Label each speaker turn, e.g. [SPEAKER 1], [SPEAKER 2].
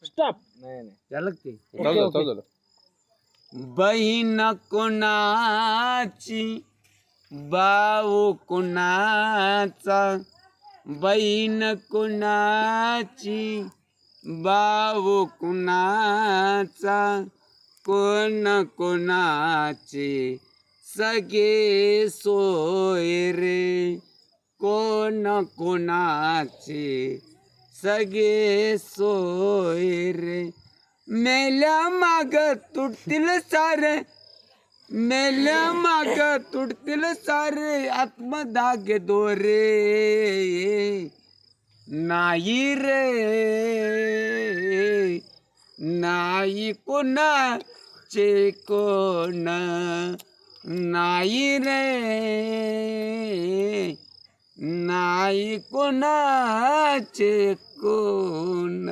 [SPEAKER 1] Stop.
[SPEAKER 2] नाही नाही
[SPEAKER 3] झालं का ते
[SPEAKER 1] ओके.
[SPEAKER 3] बहीण कुणाची भाऊ कुणाचा बहीण कुणाची भाऊ कुणाचा कोण कोणाचे सगळे सोय रे कोण कोणाचे सगळे सोय रे मेल्या माग तुटतील सारे मेल्या माग तुटतील सारे आत्मदाग दोरे नाही रे नाही कोणाचे कोण नाही रे नाही कोणाचे कोण